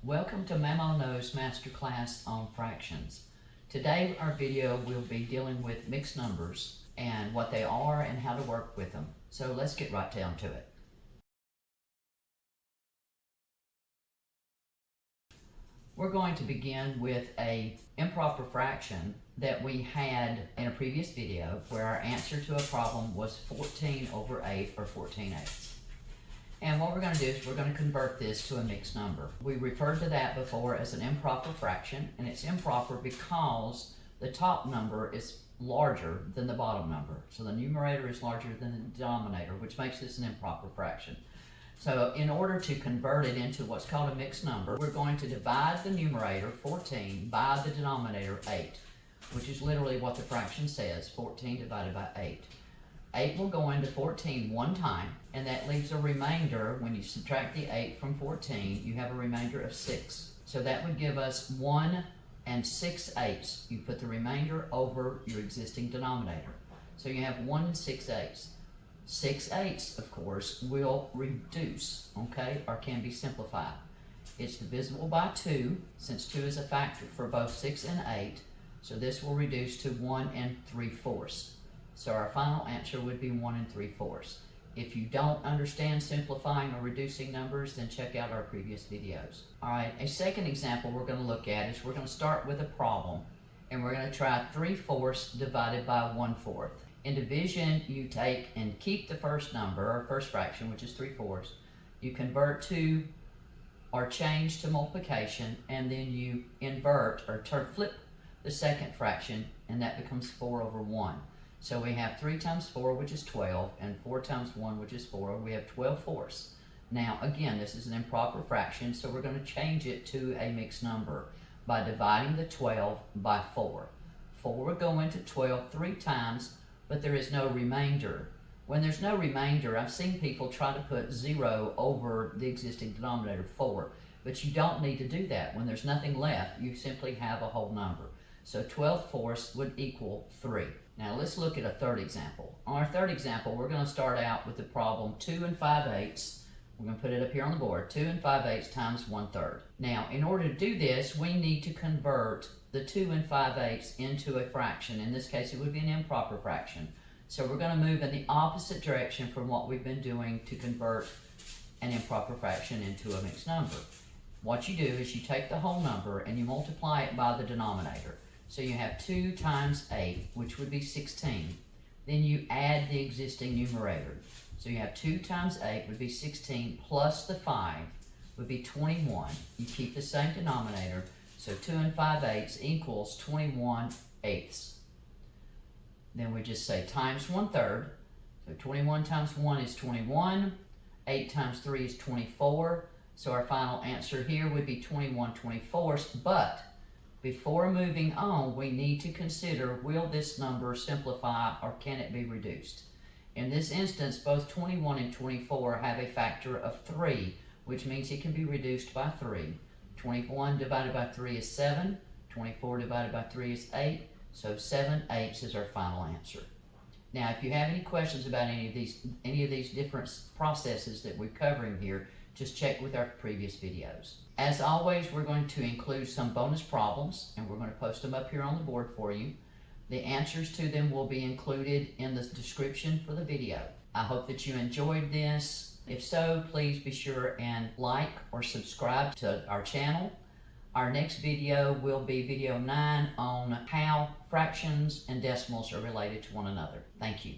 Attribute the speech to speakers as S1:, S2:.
S1: Welcome to Mamaw Masterclass on fractions. Today our video will be dealing with mixed numbers and what they are and how to work with them. So let's get right down to it. We're going to begin with an improper fraction that we had in a previous video where our answer to a problem was 14 over 8 or 14/8. And what we're going to do is we're going to convert this to a mixed number. We referred to that before as an improper fraction, and it's improper because the top number is larger than the bottom number. So the numerator is larger than the denominator, which makes this an improper fraction. So in order to convert it into what's called a mixed number, we're going to divide the numerator, 14, by the denominator, 8, which is literally what the fraction says, 14 divided by 8. 8 will go into 14 one time, and that leaves a remainder. When you subtract the 8 from 14, you have a remainder of 6. So that would give us 1 and 6/8. You put the remainder over your existing denominator. So you have 1 and 6/8. 6/8, of course, will reduce, okay, or can be simplified. It's divisible by 2, since 2 is a factor for both 6 and 8, so this will reduce to 1 and 3/4. So our final answer would be 1 and 3/4. If you don't understand simplifying or reducing numbers, then check out our previous videos. All right, a second example we're going to look at is we're going to start with a problem, and we're going to try 3/4 divided by 1/4. In division, you take and keep the first number, or first fraction, which is 3/4. You convert to or change to multiplication, and then you invert or flip the second fraction, and that becomes 4 over 1. So we have 3 times 4, which is 12, and 4 times 1, which is 4. We have 12/4. Now, again, this is an improper fraction, so we're going to change it to a mixed number by dividing the 12 by 4. 4 will go into 12 3 times, but there is no remainder. When there's no remainder, I've seen people try to put 0 over the existing denominator, 4, but you don't need to do that. When there's nothing left, you simply have a whole number. So 12/4 would equal 3. Now let's look at a third example. On our third example, we're going to start out with the problem 2 and 5/8. We're going to put it up here on the board. 2 and 5/8 times 1/3. Now, in order to do this, we need to convert the 2 and 5/8 into a fraction. In this case, it would be an improper fraction. So we're going to move in the opposite direction from what we've been doing to convert an improper fraction into a mixed number. What you do is you take the whole number and you multiply it by the denominator. So you have 2 times 8, which would be 16. Then you add the existing numerator. So you have 2 times 8 would be 16, plus the 5 would be 21. You keep the same denominator, so 2 and 5/8 equals 21/8. Then we just say times 1/3. So 21 times 1 is 21. 8 times 3 is 24. So our final answer here would be 21/24. But before moving on, we need to consider, will this number simplify or can it be reduced? In this instance, both 21 and 24 have a factor of 3, which means it can be reduced by 3. 21 divided by 3 is 7. 24 divided by 3 is 8. So 7/8 is our final answer. Now, if you have any questions about any of these different processes that we're covering here, just check with our previous videos. As always, we're going to include some bonus problems, and we're going to post them up here on the board for you. The answers to them will be included in the description for the video. I hope that you enjoyed this. If so, please be sure and like or subscribe to our channel. Our next video will be video 9 on how fractions and decimals are related to one another. Thank you.